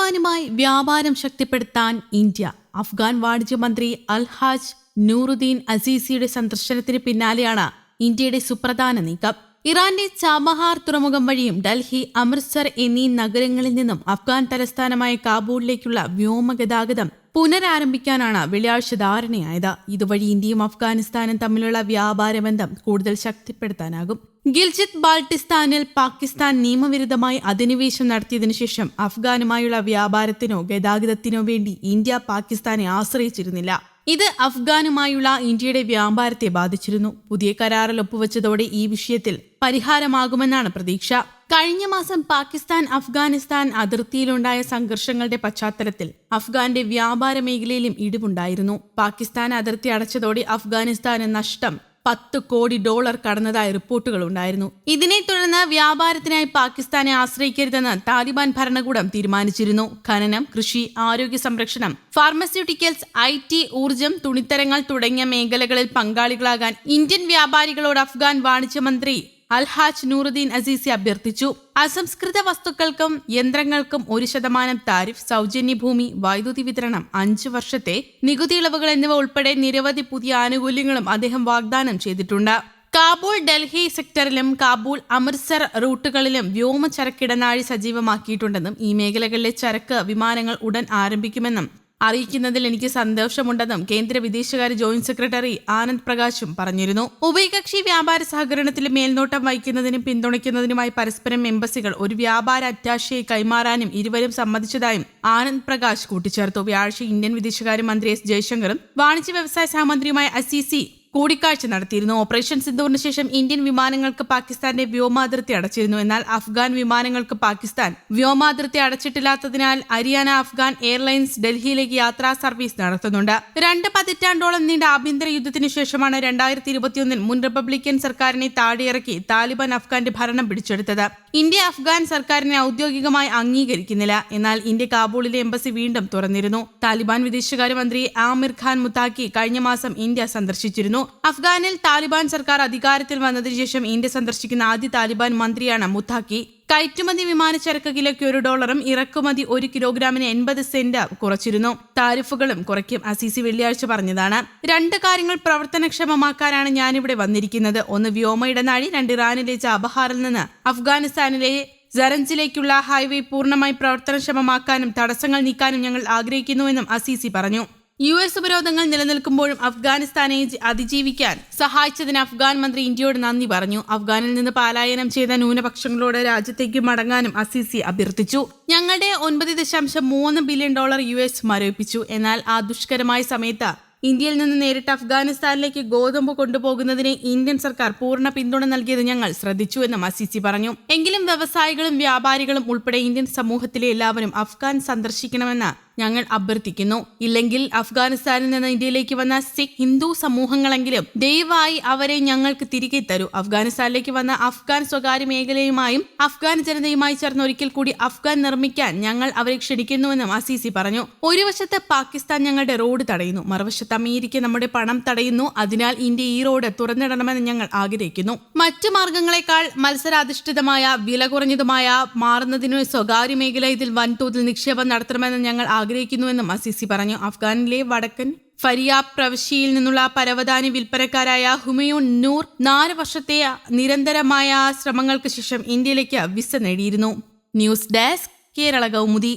താലിബാനുമായി വ്യാപാരം ശക്തിപ്പെടുത്താൻ ഇന്ത്യ. അഫ്ഗാൻ വാണിജ്യമന്ത്രി അൽഹാജ് നൂറുദ്ദീൻ അസീസിയുടെ സന്ദർശനത്തിന് പിന്നാലെയാണ് ഇന്ത്യയുടെ സുപ്രധാന നീക്കം. ഇറാന്റെ ചാബഹാർ തുറമുഖം വഴിയും ഡൽഹി, അമൃത്സർ എന്നീ നഗരങ്ങളിൽ നിന്നും അഫ്ഗാൻ തലസ്ഥാനമായ കാബൂളിലേക്കുള്ള വ്യോമഗതാഗതം പുനരാരംഭിക്കാനാണ് വെള്ളിയാഴ്ച ധാരണയായത്. ഇതുവഴി ഇന്ത്യയും അഫ്ഗാനിസ്ഥാനും തമ്മിലുള്ള വ്യാപാര ബന്ധം കൂടുതൽ ശക്തിപ്പെടുത്താനാകും. ഗിൽജിത് ബാൾട്ടിസ്ഥാനിൽ പാകിസ്ഥാൻ നിയമവിരുദ്ധമായി അധിനിവേശം നടത്തിയതിനു ശേഷം അഫ്ഗാനുമായുള്ള വ്യാപാരത്തിനോ ഗതാഗതത്തിനോ വേണ്ടി ഇന്ത്യ പാകിസ്ഥാനെ ആശ്രയിച്ചിരുന്നില്ല. ഇത് അഫ്ഗാനുമായുള്ള ഇന്ത്യയുടെ വ്യാപാരത്തെ ബാധിച്ചിരുന്നു. പുതിയ കരാറിൽ ഒപ്പുവെച്ചതോടെ ഈ വിഷയത്തിൽ പരിഹാരമാകുമെന്നാണ് പ്രതീക്ഷ. കഴിഞ്ഞ മാസം പാകിസ്ഥാൻ അഫ്ഗാനിസ്ഥാൻ അതിർത്തിയിലുണ്ടായ സംഘർഷങ്ങളുടെ പശ്ചാത്തലത്തിൽ അഫ്ഗാന്റെ വ്യാപാര മേഖലയിലും ഇടിവുണ്ടായിരുന്നു. പാകിസ്ഥാൻ അതിർത്തി അടച്ചതോടെ അഫ്ഗാനിസ്ഥാന് നഷ്ടം $10 കോടി കടന്നതായി റിപ്പോർട്ടുകൾ ഉണ്ടായിരുന്നു. ഇതിനെ തുടർന്ന് വ്യാപാരത്തിനായി പാകിസ്ഥാനെ ആശ്രയിക്കരുതെന്ന് താലിബാൻ ഭരണകൂടം തീരുമാനിച്ചിരുന്നു. ഖനനം, കൃഷി, ആരോഗ്യ സംരക്ഷണം, ഫാർമസ്യൂട്ടിക്കൽസ്, IT, ഊർജം, തുണിത്തരങ്ങൾ തുടങ്ങിയ മേഖലകളിൽ പങ്കാളികളാകാൻ ഇന്ത്യൻ വ്യാപാരികളോട് അഫ്ഗാൻ വാണിജ്യമന്ത്രി അൽഹാജ് നൂറുദ്ദീൻ അസീസി അഭ്യർത്ഥിച്ചു. അസംസ്കൃത വസ്തുക്കൾക്കും യന്ത്രങ്ങൾക്കും 1% താരിഫ്, സൗജന്യ ഭൂമി, വൈദ്യുതി വിതരണം, 5 വർഷത്തെ നികുതി ഇളവുകൾ എന്നിവ ഉൾപ്പെടെ നിരവധി പുതിയ ആനുകൂല്യങ്ങളും അദ്ദേഹം വാഗ്ദാനം ചെയ്തിട്ടുണ്ട്. കാബൂൾ ഡൽഹി സെക്ടറിലും കാബൂൾ അമൃത്സർ റൂട്ടുകളിലും വ്യോമ ചരക്കിടനാഴി സജീവമാക്കിയിട്ടുണ്ടെന്നും ഈ മേഖലകളിലെ ചരക്ക് വിമാനങ്ങൾ ഉടൻ ആരംഭിക്കുമെന്നും അറിയിക്കുന്നതിൽ എനിക്ക് സന്തോഷമുണ്ടെന്നും കേന്ദ്ര വിദേശകാര്യ ജോയിന്റ് സെക്രട്ടറി ആനന്ദ് പ്രകാശും പറഞ്ഞിരുന്നു. ഉഭയകക്ഷി വ്യാപാര സഹകരണത്തിൽ മേൽനോട്ടം വഹിക്കുന്നതിനും പിന്തുണയ്ക്കുന്നതിനുമായി പരസ്പരം എംബസികൾ ഒരു വ്യാപാര അറ്റാഷയെ കൈമാറാനും ഇരുവരും സമ്മതിച്ചതായും ആനന്ദ് പ്രകാശ് കൂട്ടിച്ചേർത്തു. വ്യാഴാഴ്ച ഇന്ത്യൻ വിദേശകാര്യ മന്ത്രി എസ് ജയശങ്കറും വാണിജ്യ വ്യവസായ സഹമന്ത്രിയുമായ അസീസി കൂടിക്കാഴ്ച നടത്തിയിരുന്നു. ഓപ്പറേഷൻ സിന്ദൂറിന് ശേഷം ഇന്ത്യൻ വിമാനങ്ങൾക്ക് പാകിസ്ഥാന്റെ വ്യോമാതിർത്തി അടച്ചിരുന്നു. എന്നാൽ അഫ്ഗാൻ വിമാനങ്ങൾക്ക് പാകിസ്ഥാൻ വ്യോമാതിർത്തി അടച്ചിട്ടില്ലാത്തതിനാൽ ഹരിയാന അഫ്ഗാൻ എയർലൈൻസ് ഡൽഹിയിലേക്ക് യാത്രാ സർവീസ് നടത്തുന്നുണ്ട്. 2 പതിറ്റാണ്ടോളം നീണ്ട ആഭ്യന്തര യുദ്ധത്തിനു ശേഷമാണ് 2021 മുൻ റിപ്പബ്ലിക്കൻ സർക്കാരിനെ താഴെയിറക്കി താലിബാൻ അഫ്ഗാന്റെ ഭരണം പിടിച്ചെടുത്തത്. ഇന്ത്യ അഫ്ഗാൻ സർക്കാരിനെ ഔദ്യോഗികമായി അംഗീകരിക്കുന്നില്ല. എന്നാൽ ഇന്ത്യ കാബൂളിലെ എംബസി വീണ്ടും തുറന്നിരുന്നു. താലിബാൻ വിദേശകാര്യമന്ത്രി ആമിർ ഖാൻ മുത്താഖി കഴിഞ്ഞ മാസം ഇന്ത്യ സന്ദർശിച്ചിരുന്നു. അഫ്ഗാനിൽ താലിബാൻ സർക്കാർ അധികാരത്തിൽ വന്നതിനു ശേഷം ഇന്ത്യ സന്ദർശിക്കുന്ന ആദ്യ താലിബാൻ മന്ത്രിയാണ് മുത്താഖി. കയറ്റുമതി വിമാനച്ചരക്ക് കിലോയ്ക്ക് $1, ഇറക്കുമതി 1 കിലോഗ്രാമിന് 80 സെന്റ് കുറച്ചിരുന്നു. താരിഫുകളും കുറയ്ക്കും, അസീസി വെള്ളിയാഴ്ച പറഞ്ഞതാണ്. 2 കാര്യങ്ങൾ പ്രവർത്തനക്ഷമമാക്കാനാണ് ഞാനിവിടെ വന്നിരിക്കുന്നത്. 1 വ്യോമ ഇടനാഴി, 2 ഇറാനിലെ ചാബഹാറിൽ നിന്ന് അഫ്ഗാനിസ്ഥാനിലെ സറഞ്ചിലേക്കുള്ള ഹൈവേ പൂർണ്ണമായി പ്രവർത്തനക്ഷമമാക്കാനും തടസ്സങ്ങൾ നീക്കാനും ഞങ്ങൾ ആഗ്രഹിക്കുന്നുവെന്നും അസീസി പറഞ്ഞു. US ഉപരോധങ്ങൾ നിലനിൽക്കുമ്പോഴും അഫ്ഗാനിസ്ഥാനെ അതിജീവിക്കാൻ സഹായിച്ചതിന് അഫ്ഗാൻ മന്ത്രി ഇന്ത്യയോട് നന്ദി പറഞ്ഞു. അഫ്ഗാനിൽ നിന്ന് പലായനം ചെയ്ത ന്യൂനപക്ഷങ്ങളോട് രാജ്യത്തേക്ക് മടങ്ങാനും അസീസി അഭ്യർത്ഥിച്ചു. ഞങ്ങളുടെ $9.3 ബില്യൺ US മരവിപ്പിച്ചു. എന്നാൽ ആ ദുഷ്കരമായ സമയത്ത് ഇന്ത്യയിൽ നിന്ന് നേരിട്ട് അഫ്ഗാനിസ്ഥാനിലേക്ക് ഗോതമ്പ് കൊണ്ടുപോകുന്നതിന് ഇന്ത്യൻ സർക്കാർ പൂർണ്ണ പിന്തുണ നൽകിയത് ഞങ്ങൾ ശ്രദ്ധിച്ചുവെന്നും അസീസി പറഞ്ഞു. എങ്കിലും വ്യവസായികളും വ്യാപാരികളും ഉൾപ്പെടെ ഇന്ത്യൻ സമൂഹത്തിലെ എല്ലാവരും അഫ്ഗാൻ സന്ദർശിക്കണമെന്ന് ഞങ്ങൾ അഭ്യർത്ഥിക്കുന്നു. ഇല്ലെങ്കിൽ അഫ്ഗാനിസ്ഥാനിൽ നിന്ന് ഇന്ത്യയിലേക്ക് വന്ന സിഖ്, ഹിന്ദു സമൂഹങ്ങളെങ്കിലും ദയവായി അവരെ ഞങ്ങൾക്ക് തിരികെ തരൂ. അഫ്ഗാനിസ്ഥാനിലേക്ക് വന്ന അഫ്ഗാൻ സ്വകാര്യ മേഖലയുമായും അഫ്ഗാൻ ജനതയുമായി ചേർന്ന് ഒരിക്കൽ കൂടി അഫ്ഗാൻ നിർമ്മിക്കാൻ ഞങ്ങൾ അവരെ ക്ഷണിക്കുന്നുവെന്നും അസീസി പറഞ്ഞു. ഒരു വശത്ത് പാകിസ്ഥാൻ ഞങ്ങളുടെ റോഡ് തടയുന്നു, മറുവശത്ത് അമേരിക്ക നമ്മുടെ പണം തടയുന്നു. അതിനാൽ ഇന്ത്യ ഈ റോഡ് തുറന്നിടണമെന്ന് ഞങ്ങൾ ആഗ്രഹിക്കുന്നു. മറ്റു മാർഗങ്ങളെക്കാൾ മത്സരാധിഷ്ഠിതമായ, വില കുറഞ്ഞതുമായ മാറുന്നതിന് സ്വകാര്യ മേഖല ഇതിൽ വൻതോതിൽ നിക്ഷേപം നടത്തണമെന്ന് ഞങ്ങൾ ആഗ്രഹിക്കുന്നുവെന്നും അസീസി പറഞ്ഞു. അഫ്ഗാനിലെ വടക്കൻ ഫരിയാബ് പ്രവിശ്യയിൽ നിന്നുള്ള പരവതാനി വിൽപ്പനക്കാരായ ഹുമയൂൺ നൂർ 4 വർഷത്തെ നിരന്തരമായ ശ്രമങ്ങൾക്ക് ശേഷം ഇന്ത്യയിലേക്ക് വിസ നേടിയിരുന്നു. News desk, Kerala Kaumudi.